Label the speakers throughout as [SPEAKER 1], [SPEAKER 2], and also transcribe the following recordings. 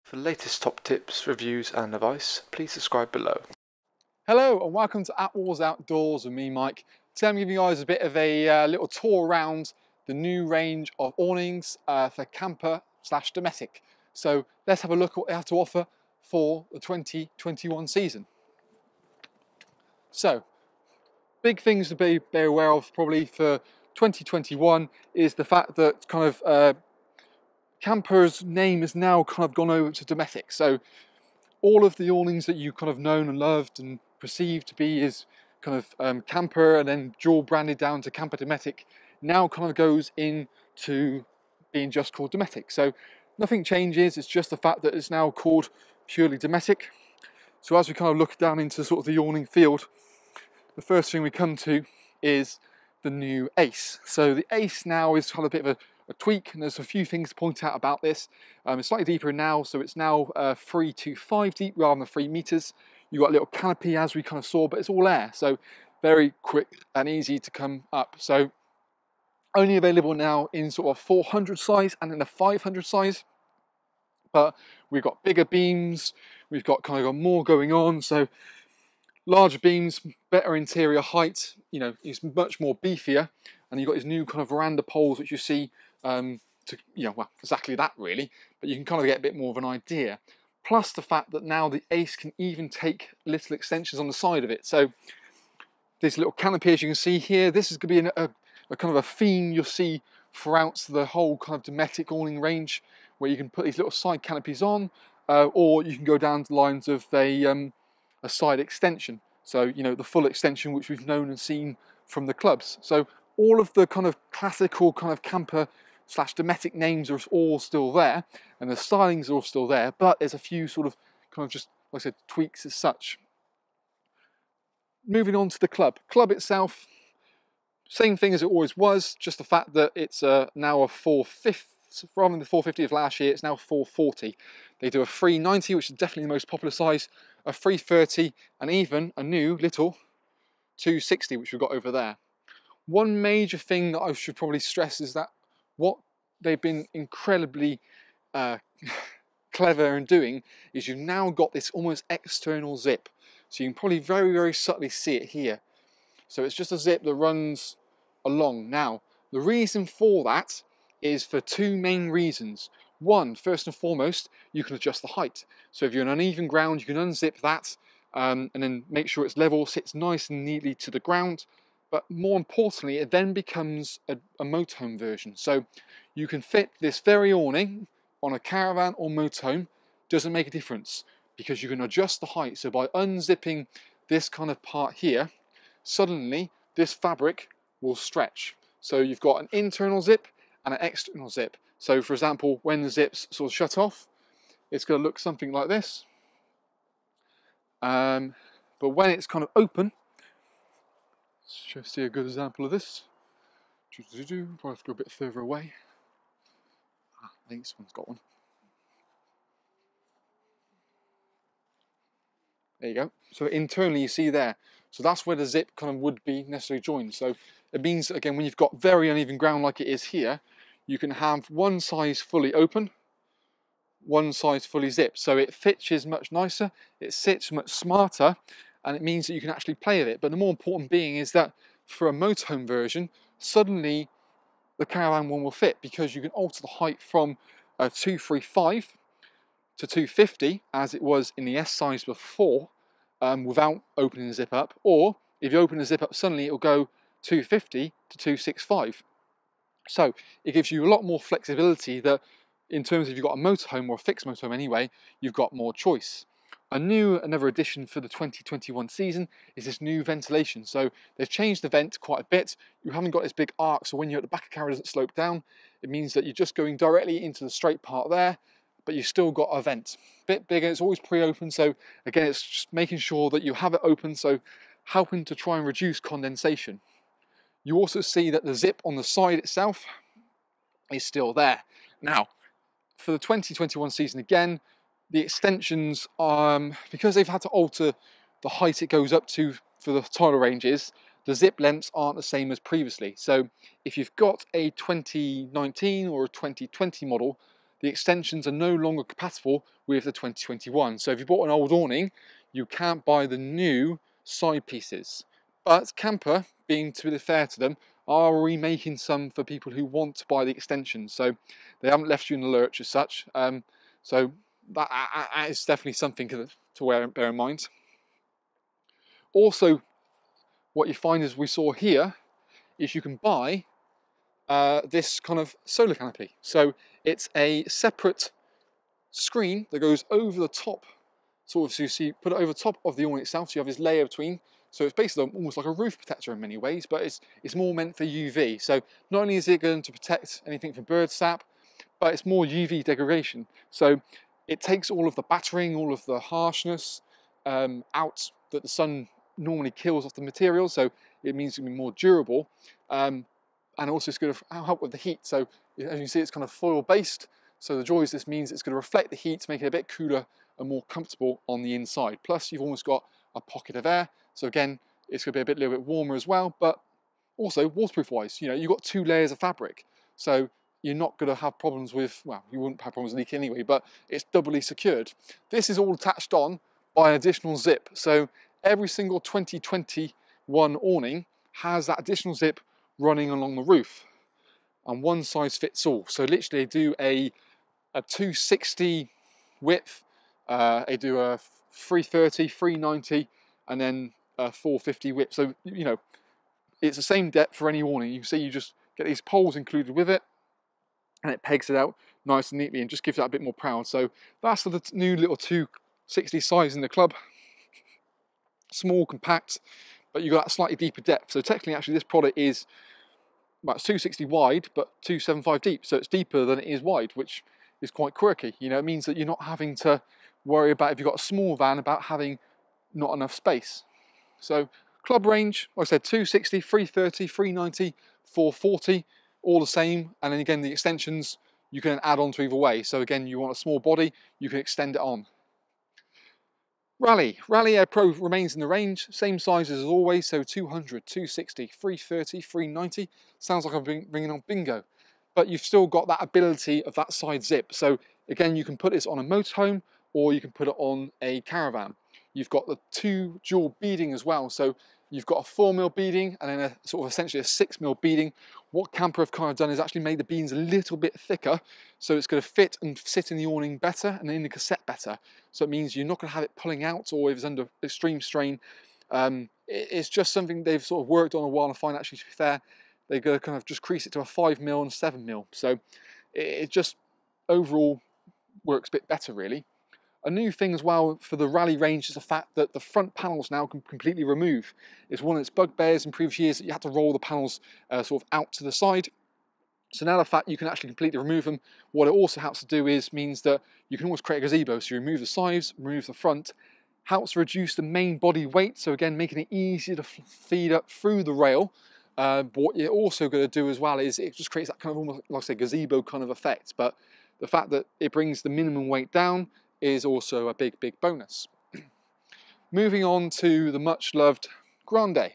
[SPEAKER 1] For the latest top tips, reviews and advice, please subscribe below.
[SPEAKER 2] Hello and welcome to Attwoolls Outdoors with me, Mike. Today I'm giving you guys a bit of a little tour around the new range of awnings for Kampa/Dometic. So let's have a look at what they have to offer for the 2021 season. So, big things to be aware of probably for 2021 is the fact that kind of Kampa's name has now kind of gone over to Dometic. So all of the awnings that you kind of known and loved and perceived to be as kind of Kampa and then dual branded down to Kampa Dometic now kind of goes into being just called Dometic. So nothing changes, it's just the fact that it's now called purely Dometic. So as we kind of look down into sort of the awning field, the first thing we come to is the new Ace. So the Ace now is kind of a bit of a tweak, and there's a few things to point out about this. It's slightly deeper now, so it's now 3 to 5 deep rather than 3 meters. You've got a little canopy as we kind of saw, but it's all air, so very quick and easy to come up. So only available now in sort of 400 size and in the 500 size, but we've got bigger beams, we've got kind of more going on, so larger beams, better interior height, you know, it's much more beefier, and you've got these new kind of veranda poles which you see to, you know, well, exactly that really, but you can kind of get a bit more of an idea. Plus the fact that now the Ace can even take little extensions on the side of it. So this little canopy, as you can see here, this is going to be a kind of a theme you'll see throughout the whole kind of Dometic awning range, where you can put these little side canopies on, or you can go down the lines of a side extension. So, you know, the full extension which we've known and seen from the clubs. So all of the kind of classical kind of Kampa/Dometic names are all still there, and the stylings are all still there, but there's a few sort of kind of just, like I said, tweaks as such. Moving on to the club. Club itself, same thing as it always was, just the fact that it's now a 450, rather than the 450 of last year, it's now 440. They do a 390, which is definitely the most popular size, a 330, and even a new little 260, which we've got over there. One major thing that I should probably stress is that what they've been incredibly clever in doing is you've now got this almost external zip. So you can probably very, very subtly see it here. So it's just a zip that runs along. Now, the reason for that is for two main reasons. One, first and foremost, you can adjust the height. So if you're on uneven ground, you can unzip that and then make sure it's level, sits nice and neatly to the ground. But more importantly, it then becomes a motorhome version. So you can fit this very awning on a caravan or motorhome, doesn't make a difference because you can adjust the height. So by unzipping this kind of part here, suddenly this fabric will stretch. So you've got an internal zip and an external zip. So for example, when the zips sort of shut off, it's going to look something like this. But when it's kind of open, let's see a good example of this. Probably have to go a bit further away. I think this one's got one. There you go. So internally you see there. So that's where the zip kind of would be necessarily joined. So it means, again, when you've got very uneven ground like it is here, you can have one size fully open, one size fully zipped. So it fits much nicer, it sits much smarter, and it means that you can actually play with it. But the more important being is that for a motorhome version, suddenly the caravan one will fit because you can alter the height from a 235 to 250 as it was in the S size before without opening the zip up, or if you open the zip up suddenly, it'll go 250 to 265. So it gives you a lot more flexibility that in terms of if you've got a motorhome or a fixed motorhome anyway, you've got more choice. Another addition for the 2021 season is this new ventilation. So they've changed the vent quite a bit. You haven't got this big arc, so when you're at the back of the car, it doesn't slope down. It means that you're just going directly into the straight part there, but you've still got a vent. Bit bigger, it's always pre-open, so again, it's just making sure that you have it open, so helping to try and reduce condensation. You also see that the zip on the side itself is still there. Now, for the 2021 season again, the extensions, because they've had to alter the height it goes up to for the tidal ranges, the zip lengths aren't the same as previously. So if you've got a 2019 or a 2020 model, the extensions are no longer compatible with the 2021. So if you bought an old awning, you can't buy the new side pieces. But Kampa, being to be fair to them, are remaking some for people who want to buy the extensions. So they haven't left you in the lurch as such. So that is definitely something to bear in mind. Also, what you find, as we saw here, is you can buy this kind of solar canopy. So it's a separate screen that goes over the top, sort of, so you see, put it over the top of the awning itself, so you have this layer between. So it's basically almost like a roof protector in many ways, but it's more meant for UV. So not only is it going to protect anything from bird sap, but it's more UV degradation. So it takes all of the battering, all of the harshness out that the sun normally kills off the material, so it means it's going to be more durable. And also it's going to help with the heat. So as you can see, it's kind of foil based. So the joy is this means it's going to reflect the heat, make it a bit cooler and more comfortable on the inside. Plus you've almost got a pocket of air. So again, it's going to be a little bit warmer as well, but also waterproof wise, you know, you've got 2 layers of fabric. So you're not going to have problems with, well, you wouldn't have problems leaking anyway, but it's doubly secured. This is all attached on by an additional zip. So every single 2021 awning has that additional zip running along the roof, and one size fits all. So literally they do a 260 width, they do a 330, 390, and then a 450 width. So, you know, it's the same depth for any awning. You can see you just get these poles included with it, and it pegs it out nice and neatly and just gives it a bit more proud. So that's the new little 260 size in the club. Small, compact, but you've got that slightly deeper depth. So technically, actually, this product is, well, it's 260 wide, but 275 deep. So it's deeper than it is wide, which is quite quirky. You know, it means that you're not having to worry about, if you've got a small van, about having not enough space. So club range, like I said, 260, 330, 390, 440, all the same. And then again, the extensions you can add on to either way. So again, you want a small body, you can extend it on. Rally Air Pro remains in the range, same sizes as always, so 200, 260, 330, 390. Sounds like I'm bringing on bingo. But you've still got that ability of that side zip. So again, you can put this on a motorhome or you can put it on a caravan. You've got the 2 dual beading as well. So you've got a 4mm beading and then a sort of essentially a 6mm beading. What Kampa have kind of done is actually made the beadings a little bit thicker, so it's going to fit and sit in the awning better and in the cassette better. So it means you're not going to have it pulling out, or if it's under extreme strain. It's just something they've sort of worked on a while, and find actually, to be fair, they're going to kind of just crease it to a 5mm and 7mm. So it just overall works a bit better, really. A new thing as well for the Rally range is the fact that the front panels now can completely remove. It's one of its bugbears in previous years that you had to roll the panels sort of out to the side. So now the fact you can actually completely remove them, what it also helps to do is means that you can almost create a gazebo. So you remove the sides, remove the front, helps reduce the main body weight. So again, making it easier to feed up through the rail. But what you're also going to do as well is it just creates that kind of almost, like I say, gazebo kind of effect. But the fact that it brings the minimum weight down is also a big bonus. Moving on to the much loved Grande.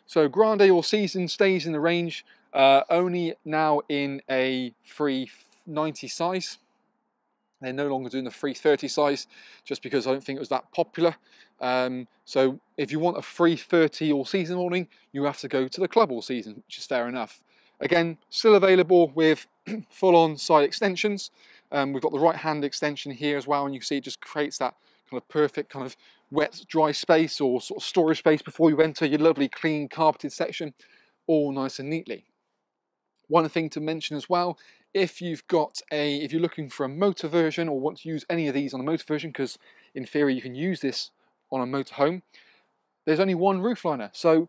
[SPEAKER 2] So Grande All Season stays in the range, only now in a 390 size. They're no longer doing the 330 size just because I don't think it was that popular. So if you want a 330 All Season awning, you have to go to the Club All Season, which is fair enough. Again, still available with full-on side extensions. We've got the right-hand extension here as well, and you can see it just creates that kind of perfect kind of wet, dry space or sort of storage space before you enter your lovely clean carpeted section, all nice and neatly. One thing to mention as well, if you're looking for a motor version or want to use any of these on a motor version, because in theory you can use this on a motorhome, there's only one roof liner. So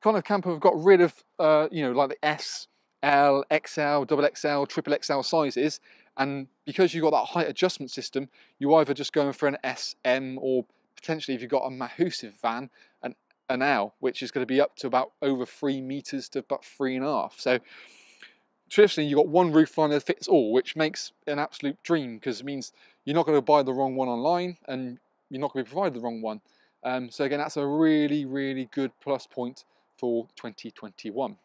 [SPEAKER 2] kind of Kampa have got rid of you know, like the S, L, XL, double XL, triple XL sizes, and because you've got that height adjustment system, you either just going for an SM, or potentially if you've got a Mahusive van, an L, which is going to be up to about over 3 meters to about 3.5. So traditionally you've got one roof liner that fits all, which makes an absolute dream, because it means you're not going to buy the wrong one online and you're not going to be provided the wrong one. So again, that's a really good plus point for 2021.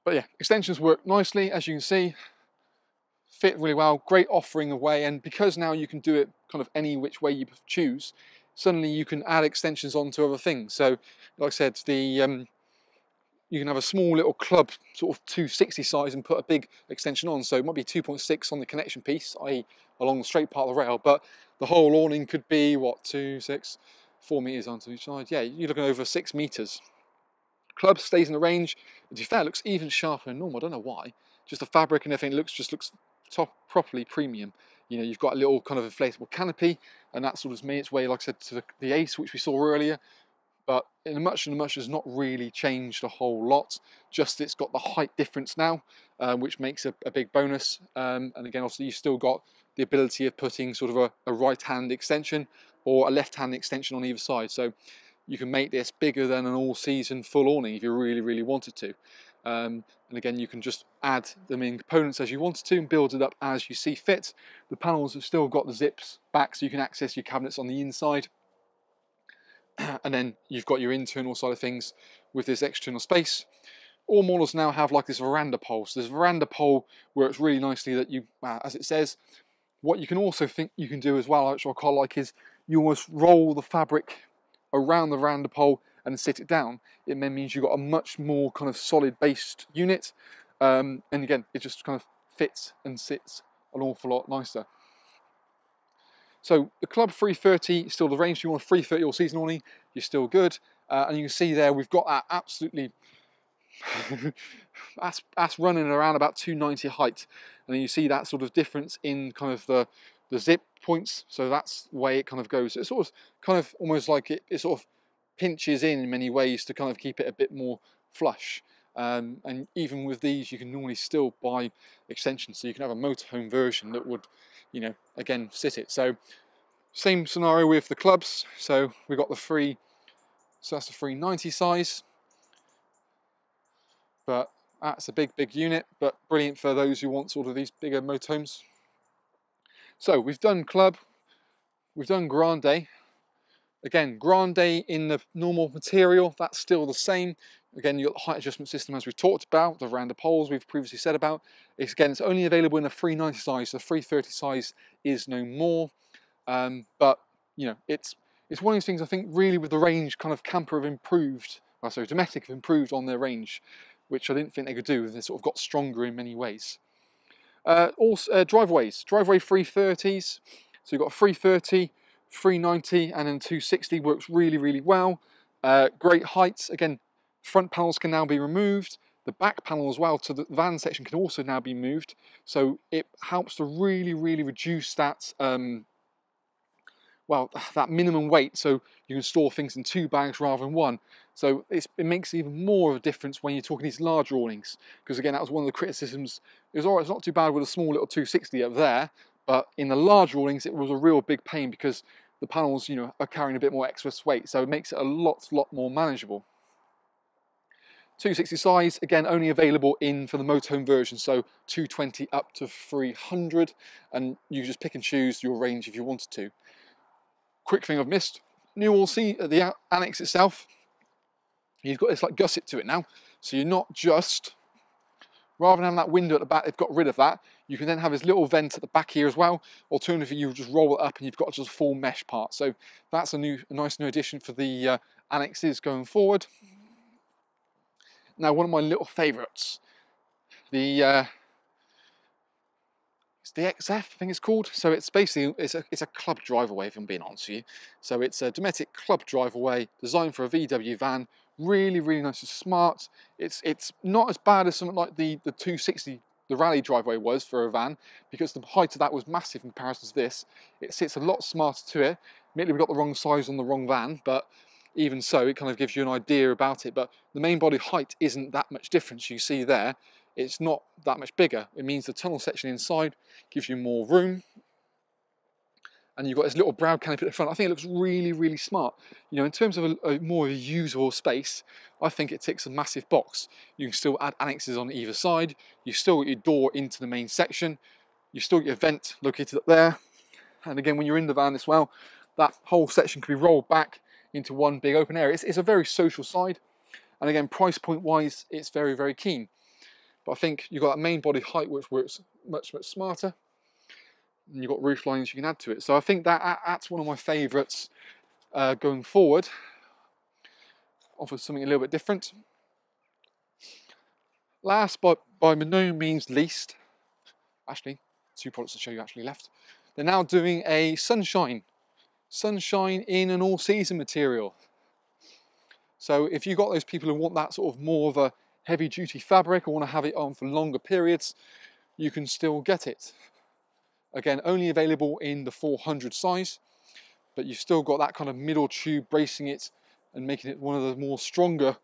[SPEAKER 2] But yeah, extensions work nicely, as you can see, fit really well, great offering away, and because now you can do it kind of any which way you choose, suddenly you can add extensions onto other things. So like I said, you can have a small little club sort of 260 size and put a big extension on, so it might be 2.6 on the connection piece, i.e. along the straight part of the rail, but the whole awning could be what, 4 meters onto each side. Yeah, you're looking over 6 meters. Club stays in the range. To be fair, it looks even sharper than normal. I don't know why. Just the fabric and everything just looks properly premium. You know, you've got a little kind of inflatable canopy, and that sort of made its way, like I said, to the Ace, which we saw earlier. But in a much has not really changed a whole lot. Just it's got the height difference now, which makes a big bonus. And again, obviously, you've still got the ability of putting sort of a right-hand extension or a left-hand extension on either side. So you can make this bigger than an all-season full awning if you really wanted to. And again, you can just add the main components as you wanted to and build it up as you see fit. The panels have still got the zips back, so you can access your cabinets on the inside. And then you've got your internal side of things with this external space. All models now have like this veranda pole. So this veranda pole works really nicely that you, as it says, what you can also think you can do as well, which I quite like, is you almost roll the fabric around the veranda pole and sit it down. It then means you've got a much more kind of solid based unit. And again, it just kind of fits and sits an awful lot nicer. So the Club 330 is still the range. If you want a 330 all season awning, you're still good. And you can see there we've got that absolutely that's running around about 290 height, and then you see that sort of difference in kind of the zip points. So that's the way it kind of goes. It's sort of kind of almost like it sort of pinches in many ways to kind of keep it a bit more flush. And even with these, you can normally still buy extensions, so you can have a motorhome version that would, you know, again sit it. So same scenario with the clubs. So we've got so that's the 390 size. But that's a big unit, but brilliant for those who want sort of these bigger motorhomes. So we've done Club, we've done Grande. Again, Grande in the normal material, that's still the same. Again, you've got the height adjustment system as we've talked about, the Veranda Poles we've previously said about. It's only available in a 390 size, the 330 size is no more. But, you know, it's one of these things I think really with the range kind of Kampa have improved, sorry, Dometic have improved on their range, which I didn't think they could do. They sort of got stronger in many ways. Also, driveway 330s. So you've got a 330, 390, and then 260 works really well. Great heights. Again, front panels can now be removed. The back panel as well to the van section can also now be moved. So it helps to really reduce that that minimum weight, so you can store things in 2 bags rather than 1. So it makes even more of a difference when you're talking these larger awnings, because again, that was one of the criticisms. It was alright, it's not too bad with a small little 260 up there, but in the larger awnings it was a real big pain because the panels, you know, are carrying a bit more excess weight, so it makes it a lot more manageable. 260 size, again, only available for the motorhome version, so 220 up to 300, and you just pick and choose your range if you wanted to. Quick thing I've missed, new all-season, the annex itself, you've got this like gusset to it now, so you're not just, rather than having that window at the back, they've got rid of that. You can then have this little vent at the back here as well. Alternatively, you just roll it up and you've got just a full mesh part. So that's a nice new addition for the annexes going forward. Now, one of my little favourites, it's the XF, I think it's called. So it's basically, it's a club driveway, if I'm being honest with you. So it's a Dometic club driveway designed for a VW van. Really nice and smart. It's not as bad as something like the 260, the rally driveway was for a van, because the height of that was massive in comparison to this. It sits a lot smarter to it. Admittedly, we got the wrong size on the wrong van, but even so, it kind of gives you an idea about it. But the main body height isn't that much difference. You see there, it's not that much bigger. It means the tunnel section inside gives you more room. And you've got this little brow canopy at the front. I think it looks really smart. You know, in terms of a more of a usable space, I think it ticks a massive box. You can still add annexes on either side. You've still got your door into the main section. You've still got your vent located up there. And again, when you're in the van as well, that whole section can be rolled back into one big open area. It's a very social side, and again, price point wise, it's very, very keen. But I think you've got that main body height which works much, much smarter, and you've got roof lines you can add to it. So I think that's one of my favourites going forward. Offers something a little bit different. Last but by no means least, actually, 2 products to show you actually left. They're now doing a sunshine in an all-season material. So if you've got those people who want that sort of more of a heavy-duty fabric or want to have it on for longer periods, you can still get it. Again, only available in the 400 size, but you've still got that kind of middle tube bracing it and making it one of the more stronger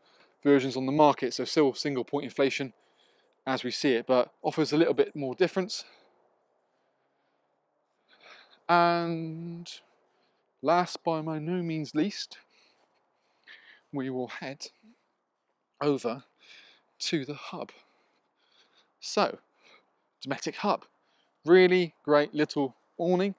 [SPEAKER 2] versions on the market. So still single point inflation as we see it, but offers a little bit more difference. And last by no means least, we will head over to the hub. So, Dometic Hub, really great little awning,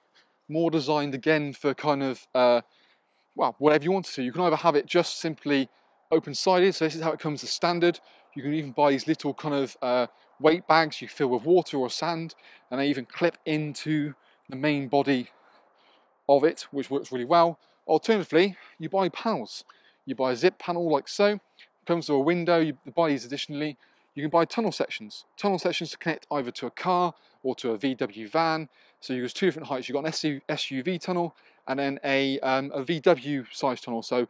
[SPEAKER 2] more designed again for kind of, well, whatever you want to do. You can either have it just simply open-sided, so this is how it comes as standard. You can even buy these little kind of weight bags you fill with water or sand, and they even clip into the main body of it, which works really well. Alternatively, you buy panels. You buy a zip panel like so, it comes to a window. You buy these additionally. You can buy tunnel sections to connect either to a car or to a VW van. So you use 2 different heights. You've got an SUV tunnel and then a VW size tunnel, so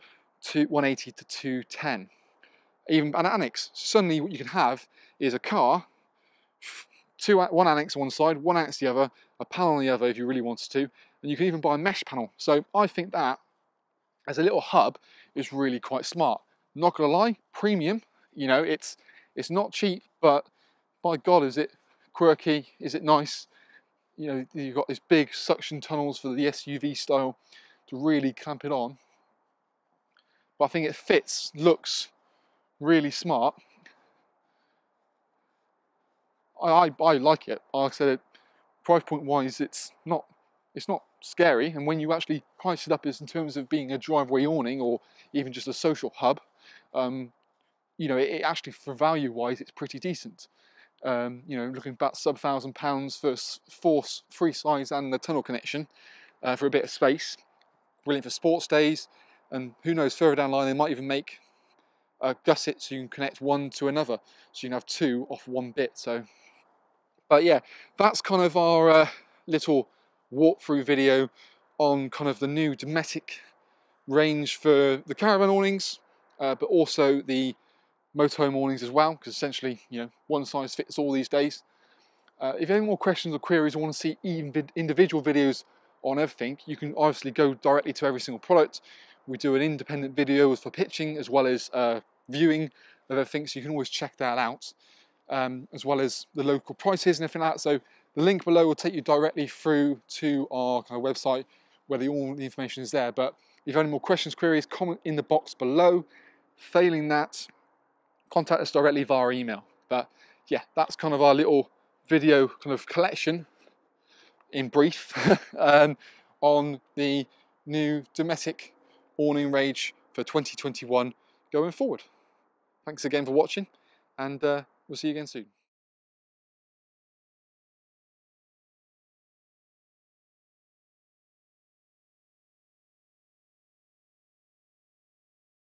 [SPEAKER 2] 180 to 210. Even an annex. So suddenly what you can have is a car, one annex on one side, one annex the other, a panel on the other if you really wanted to, and you can even buy a mesh panel. So I think that as a little hub is really quite smart. Not gonna lie, premium. You know, it's not cheap, but by God, is it quirky? Is it nice? You know, you've got these big suction tunnels for the SUV style to really clamp it on. But I think it fits, looks really smart. I like it. Like I said, price point wise, it's not scary. And when you actually price it up as in terms of being a driveway awning or even just a social hub, you know, it actually for value wise, it's pretty decent. You know, looking about sub £1,000 for force free size and the tunnel connection for a bit of space. Brilliant for sports days, and who knows, further down the line they might even make a gusset so you can connect one to another, so you can have 2 off one bit. So, but yeah, that's kind of our little walkthrough video on kind of the new Dometic range for the caravan awnings, but also the motorhome awnings as well, because essentially, you know, one size fits all these days. If you have any more questions or queries or want to see even individual videos on everything, you can obviously go directly to every single product. We do an independent video for pitching as well as viewing of everything, so you can always check that out, as well as the local prices and everything like that. So the link below will take you directly through to our kind of website where all the information is there. But if you have any more questions, queries, comment in the box below. Failing that, contact us directly via email. But yeah, that's kind of our little video kind of collection in brief on the new Dometic awning range for 2021 going forward. Thanks again for watching, and we'll see you again soon.